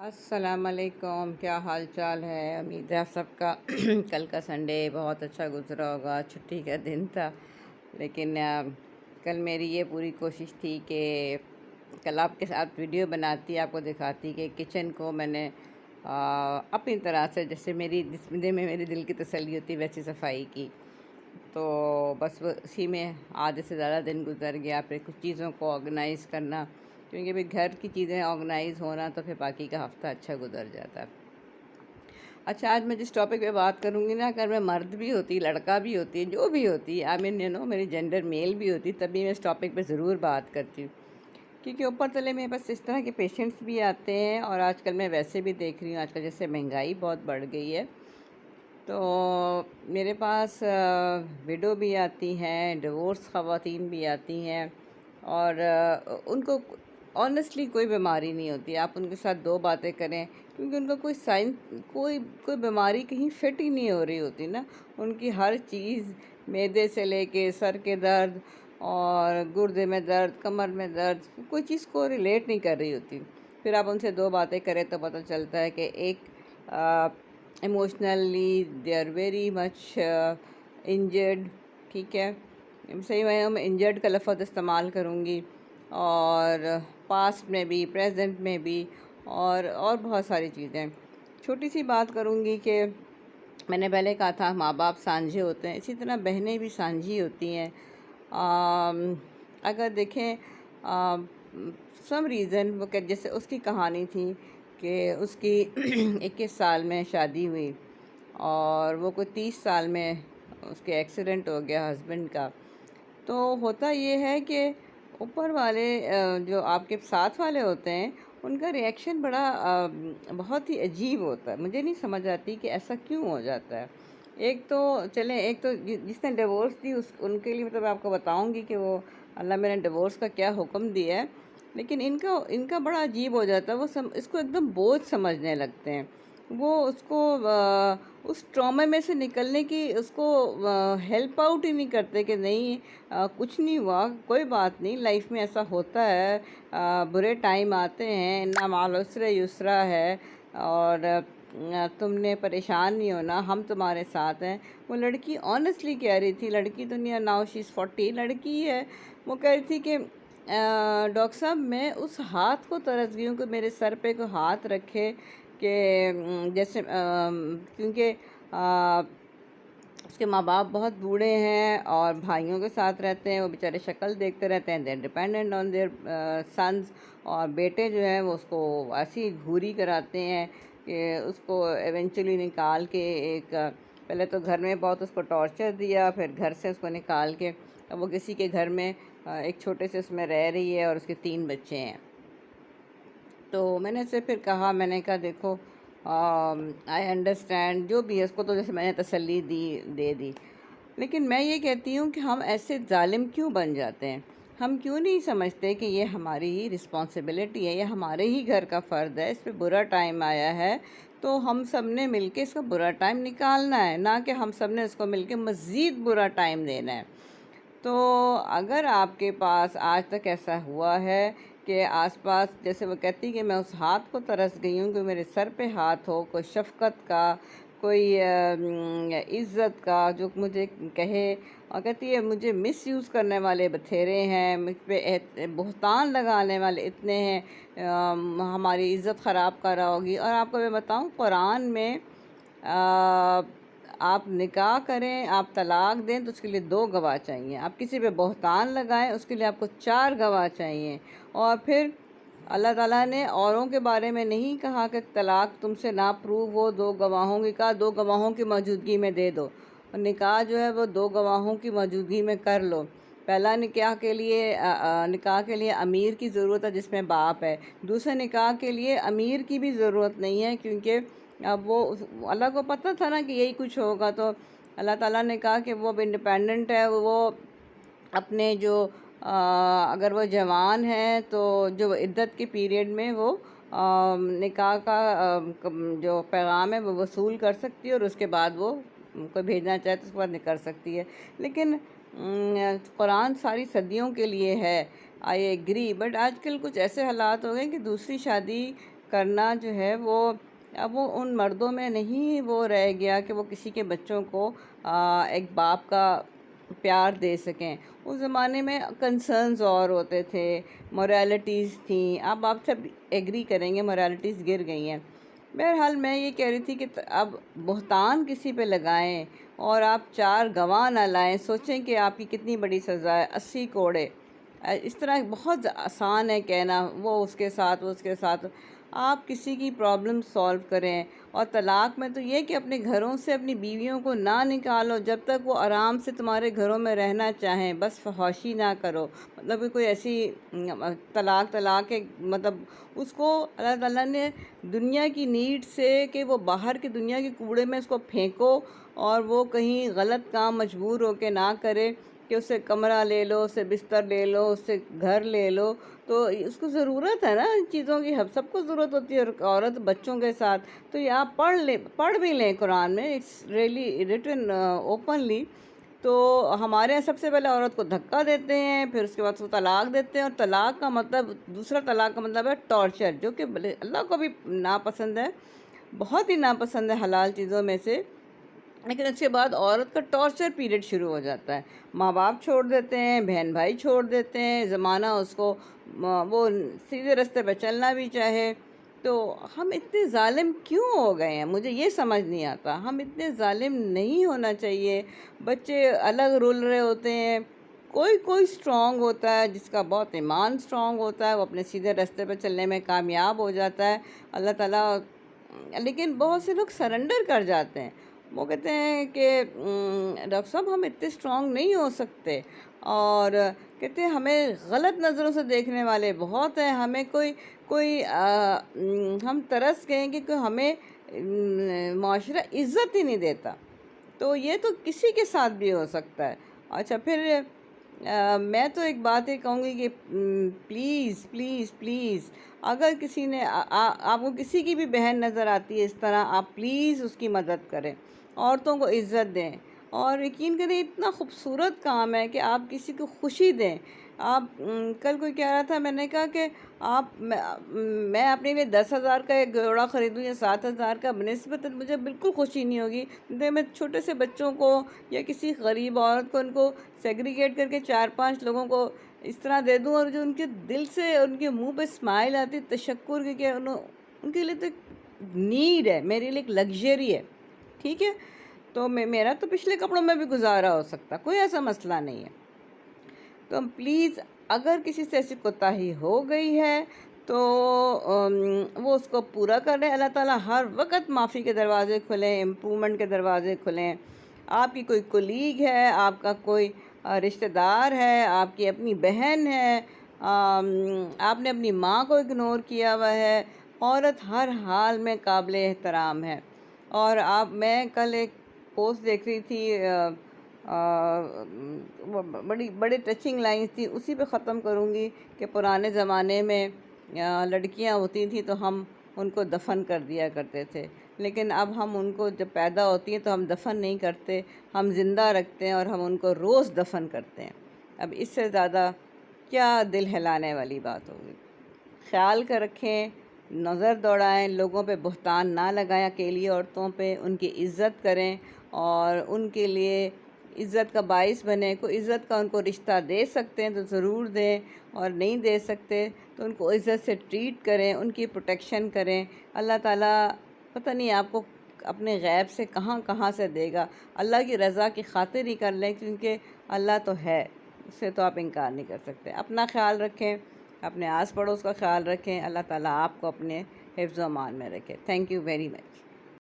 السلام علیکم، کیا حال چال ہے؟ امید ہے آپ سب کا کل کا سنڈے بہت اچھا گزرا ہوگا، چھٹی کا دن تھا۔ لیکن کل میری یہ پوری کوشش تھی کہ کل آپ کے ساتھ ویڈیو بناتی، آپ کو دکھاتی کہ کچن کو میں نے اپنی طرح سے، جیسے میری دل کی تسلی ہوتی ویسی صفائی کی۔ تو بس اسی میں آدھے سے زیادہ دن گزر گیا۔ پھر کچھ چیزوں کو آرگنائز کرنا، کیونکہ بھی گھر کی چیزیں آرگنائز ہونا تو پھر باقی کا ہفتہ اچھا گزر جاتا ہے۔ اچھا، آج میں جس ٹاپک پہ بات کروں گی نا، اگر میں مرد بھی ہوتی، لڑکا بھی ہوتی، جو بھی ہوتی، میری جینڈر میل بھی ہوتی، تبھی میں اس ٹاپک پہ ضرور بات کرتی ہوں۔ کیونکہ اوپر تلے میں بس اس طرح کے پیشنٹس بھی آتے ہیں، اور آج کل میں ویسے بھی دیکھ رہی ہوں، آج کل جیسے مہنگائی بہت بڑھ گئی ہے، تو میرے پاس ویڈو بھی آتی ہیں، ڈیورس خواتین بھی آتی ہیں، اور ان کو آنیسٹلی کوئی بیماری نہیں ہوتی۔ آپ ان کے ساتھ دو باتیں کریں، کیونکہ ان کا کوئی بیماری کہیں فٹ ہی نہیں ہو رہی ہوتی نا۔ ان کی ہر چیز، معدے سے لے کے سر کے درد اور گردے میں درد، کمر میں درد، کوئی چیز کو ریلیٹ نہیں کر رہی ہوتی۔ پھر آپ ان سے دو باتیں کریں تو پتہ چلتا ہے کہ ایک emotionally they are very much injured, ٹھیک ہے، صحیح میں انجرڈ کا لفظ استعمال کروں گی، اور پاسٹ میں بھی، پریزنٹ میں بھی، اور بہت ساری چیزیں۔ چھوٹی سی بات کروں گی کہ میں نے پہلے کہا تھا ماں باپ سانجھے ہوتے ہیں، اسی طرح بہنیں بھی سانجھی ہوتی ہیں۔ اگر دیکھیں سم ریزن، وہ جیسے اس کی کہانی تھی کہ اس کی 21 سال میں شادی ہوئی، اور وہ کوئی 30 سال میں اس کے ایکسیڈنٹ ہو گیا ہسبینڈ کا۔ تو ہوتا یہ ہے کہ اوپر والے جو آپ کے ساتھ والے ہوتے ہیں، ان کا ریئیکشن بہت ہی عجیب ہوتا ہے۔ مجھے نہیں سمجھ آتی کہ ایسا کیوں ہو جاتا ہے۔ ایک تو جس نے ڈیورس دی، ان کے لیے مطلب آپ کو بتاؤں گی کہ وہ اللہ میرے ڈیورس کا کیا حکم دیا ہے، لیکن ان کا بڑا عجیب ہو جاتا ہے۔ وہ اس کو ایک دم بوجھ سمجھنے لگتے ہیں۔ وہ اس کو اس ٹرامے میں سے نکلنے کی اس کو ہیلپ آؤٹ ہی نہیں کرتے کہ نہیں کچھ نہیں ہوا، کوئی بات نہیں، لائف میں ایسا ہوتا ہے، برے ٹائم آتے ہیں، اِنَّ مَعَ الْعُسْرِ یسرا ہے، اور تم نے پریشان نہیں ہونا، ہم تمہارے ساتھ ہیں۔ وہ لڑکی آنیسٹلی کہہ رہی تھی، لڑکی تو نہیں، ناؤ شی از 40 لڑکی ہے، وہ کہہ رہی تھی کہ ڈاکٹر صاحب میں اس ہاتھ کو ترس گئی ہوں کہ میرے سر پہ کوئی ہاتھ رکھے، کہ جیسے کیونکہ اس کے ماں باپ بہت بوڑھے ہیں اور بھائیوں کے ساتھ رہتے ہیں، وہ بیچارے شکل دیکھتے رہتے ہیں، دے ڈیپینڈنٹ آن دیئر سنز، اور بیٹے جو ہیں وہ اس کو ایسی گھوری کراتے ہیں کہ اس کو ایونچولی نکال کے پہلے تو گھر میں بہت اس کو ٹارچر دیا، پھر گھر سے اس کو نکال کے اب وہ کسی کے گھر میں ایک چھوٹے سے اس میں رہ رہی ہے، اور اس کے 3 بچے ہیں۔ تو میں نے اسے پھر کہا، میں نے کہا دیکھو آئی انڈرسٹینڈ، جو بھی ہے، اس کو تو جیسے میں نے تسلی دے دی، لیکن میں یہ کہتی ہوں کہ ہم ایسے ظالم کیوں بن جاتے ہیں؟ ہم کیوں نہیں سمجھتے کہ یہ ہماری ہی رسپانسبلٹی ہے، یہ ہمارے ہی گھر کا فرد ہے، اس پہ برا ٹائم آیا ہے تو ہم سب نے مل کے اس کا برا ٹائم نکالنا ہے، نہ کہ ہم سب نے اس کو مل کے مزید برا ٹائم دینا ہے۔ تو اگر آپ کے پاس آج تک ایسا ہوا ہے کہ آس پاس، جیسے وہ کہتی کہ میں اس ہاتھ کو ترس گئی ہوں کہ میرے سر پہ ہاتھ ہو، کوئی شفقت کا، کوئی عزت کا، جو مجھے کہے، اور کہتی ہے مجھے مس یوز کرنے والے بتھیرے ہیں، مجھ پہ بہتان لگانے والے اتنے ہیں، ہماری عزت خراب کر رہا ہوگی۔ اور آپ کو میں بتاؤں، قرآن میں آپ نکاح کریں، آپ طلاق دیں تو اس کے لیے 2 گواہ چاہیے، آپ کسی پہ بہتان لگائیں اس کے لیے آپ کو 4 گواہ چاہیے، اور پھر اللہ تعالیٰ نے اوروں کے بارے میں نہیں کہا کہ طلاق تم سے نہ پروو ہو 2 گواہوں کی، کہا 2 گواہوں کی موجودگی میں دے دو، اور نکاح جو ہے وہ 2 گواہوں کی موجودگی میں کر لو۔ پہلا نکاح کے لیے امیر کی ضرورت ہے جس میں باپ ہے، دوسرے نکاح کے لیے امیر کی بھی ضرورت نہیں ہے، کیونکہ اب وہ اللہ کو پتہ تھا نا کہ یہی کچھ ہوگا، تو اللہ تعالیٰ نے کہا کہ وہ اب انڈیپینڈنٹ ہے، وہ اپنے جو اگر وہ جوان ہے تو جو عدت کے پیریڈ میں وہ نکاح کا جو پیغام ہے وہ وصول کر سکتی ہے، اور اس کے بعد وہ کوئی بھیجنا چاہے تو اس کے بعد نہیں کر سکتی ہے۔ لیکن قرآن ساری صدیوں کے لیے ہے، آئی ایگری، بٹ آج کل کچھ ایسے حالات ہو گئے کہ دوسری شادی کرنا جو ہے وہ اب وہ ان مردوں میں نہیں وہ رہ گیا کہ وہ کسی کے بچوں کو ایک باپ کا پیار دے سکیں۔ اس زمانے میں کنسرنز اور ہوتے تھے، موریلٹیز تھیں۔ اب آپ سب ایگری کریں گے موریلٹیز گر گئی ہیں۔ بہرحال میں یہ کہہ رہی تھی کہ اب بہتان کسی پہ لگائیں اور آپ 4 گواہ نہ لائیں، سوچیں کہ آپ کی کتنی بڑی سزا ہے، 80 کوڑے۔ اس طرح بہت آسان ہے کہنا وہ اس کے ساتھ، وہ اس کے ساتھ۔ آپ کسی کی پرابلم سولو کریں۔ اور طلاق میں تو یہ کہ اپنے گھروں سے اپنی بیویوں کو نہ نکالو جب تک وہ آرام سے تمہارے گھروں میں رہنا چاہیں، بس فحاشی نہ کرو۔ مطلب کہ کوئی ایسی طلاق ہے، مطلب اس کو اللہ تعالیٰ نے دنیا کی نیڈ سے کہ وہ باہر کی دنیا کے کوڑے میں اس کو پھینکو اور وہ کہیں غلط کام مجبور ہو کے نہ کرے کہ اس سے کمرہ لے لو، اس سے بستر لے لو، اس سے گھر لے لو۔ تو اس کو ضرورت ہے نا ان چیزوں کی، سب کو ضرورت ہوتی ہے، عورت بچوں کے ساتھ۔ تو یہ آپ پڑھ بھی لیں قرآن میں، اٹس ریئلی ریٹن اوپنلی۔ تو ہمارے یہاں سب سے پہلے عورت کو دھکا دیتے ہیں، پھر اس کے بعد اس کو طلاق دیتے ہیں، اور طلاق کا مطلب، دوسرا طلاق کا مطلب ہے ٹارچر، جو کہ اللہ کو بھی ناپسند ہے، بہت ہی ناپسند ہے حلال چیزوں میں سے۔ لیکن اس کے بعد عورت کا ٹارچر پیریڈ شروع ہو جاتا ہے، ماں باپ چھوڑ دیتے ہیں، بہن بھائی چھوڑ دیتے ہیں، زمانہ اس کو وہ سیدھے راستے پہ چلنا بھی چاہے۔ تو ہم اتنے ظالم کیوں ہو گئے ہیں، مجھے یہ سمجھ نہیں آتا۔ ہم اتنے ظالم نہیں ہونا چاہیے۔ بچے الگ رول رہے ہوتے ہیں، کوئی اسٹرانگ ہوتا ہے جس کا بہت ایمان اسٹرانگ ہوتا ہے، وہ اپنے سیدھے راستے پہ چلنے میں کامیاب ہو جاتا ہے اللہ تعالیٰ۔ لیکن بہت سے لوگ سرنڈر کر جاتے ہیں، وہ کہتے ہیں کہ ڈاکٹر صاحب ہم اتنے اسٹرانگ نہیں ہو سکتے، اور کہتے ہیں ہمیں غلط نظروں سے دیکھنے والے بہت ہیں، ہمیں کوئی ہم ترس گئے کہ کوئی ہمیں معاشرہ عزت ہی نہیں دیتا۔ تو یہ تو کسی کے ساتھ بھی ہو سکتا ہے۔ اچھا پھر میں تو ایک بات یہ کہوں گی کہ پلیز پلیز پلیز، اگر کسی نے آپ کو کسی کی بھی بہن نظر آتی ہے اس طرح، آپ پلیز اس کی مدد کریں، عورتوں کو عزت دیں۔ اور یقین کریں اتنا خوبصورت کام ہے کہ آپ کسی کو خوشی دیں۔ آپ کل کوئی کہہ رہا تھا، میں نے کہا کہ میں اپنے لیے 10,000 کا ایک جوڑا خریدوں یا 7,000 کا، بنسبت مجھے بالکل خوشی نہیں ہوگی۔ میں چھوٹے سے بچوں کو یا کسی غریب عورت کو ان کو سیگریگیٹ کر کے 4-5 لوگوں کو اس طرح دے دوں، اور جو ان کے دل سے ان کے منہ پہ اسمائل آتی تشکر کی، کہ ان کے لیے تو ایک نیڈ ہے، میرے لیے ایک لگژری ہے، ٹھیک ہے؟ تو میرا تو پچھلے کپڑوں میں بھی گزارا ہو سکتا، کوئی ایسا مسئلہ نہیں ہے۔ تو پلیز اگر کسی سے ایسی کوتاہی ہو گئی ہے تو وہ اس کو پورا کر رہے ہیں۔ اللہ تعالیٰ ہر وقت معافی کے دروازے کھلیں، امپرومنٹ کے دروازے کھلیں۔ آپ کی کوئی کولیگ ہے، آپ کا کوئی رشتہ دار ہے، آپ کی اپنی بہن ہے، آپ نے اپنی ماں کو اگنور کیا ہوا ہے، عورت ہر حال میں قابل احترام ہے۔ اور میں کل ایک پوسٹ دیکھ رہی تھی، بڑی ٹچنگ لائنز تھی، اسی پہ ختم کروں گی کہ پرانے زمانے میں لڑکیاں ہوتی تھیں تو ہم ان کو دفن کر دیا کرتے تھے، لیکن اب ہم ان کو جب پیدا ہوتی ہیں تو ہم دفن نہیں کرتے، ہم زندہ رکھتے ہیں اور ہم ان کو روز دفن کرتے ہیں۔ اب اس سے زیادہ کیا دل ہلانے والی بات ہوگی؟ خیال کر رکھیں، نظر دوڑائیں، لوگوں پہ بہتان نہ لگائیں، اکیلی عورتوں پہ، ان کی عزت کریں اور ان کے لیے عزت کا باعث بنیں۔ کوئی عزت کا ان کو رشتہ دے سکتے ہیں تو ضرور دیں، اور نہیں دے سکتے تو ان کو عزت سے ٹریٹ کریں، ان کی پروٹیکشن کریں۔ اللہ تعالیٰ پتہ نہیں آپ کو اپنے غیب سے کہاں کہاں سے دے گا۔ اللہ کی رضا کی خاطر ہی کر لیں، کیونکہ اللہ تو ہے، اس سے تو آپ انکار نہیں کر سکتے۔ اپنا خیال رکھیں، اپنے آس پڑوس کا خیال رکھیں۔ اللہ تعالیٰ آپ کو اپنے حفظ و امان میں رکھے۔ Thank you very much.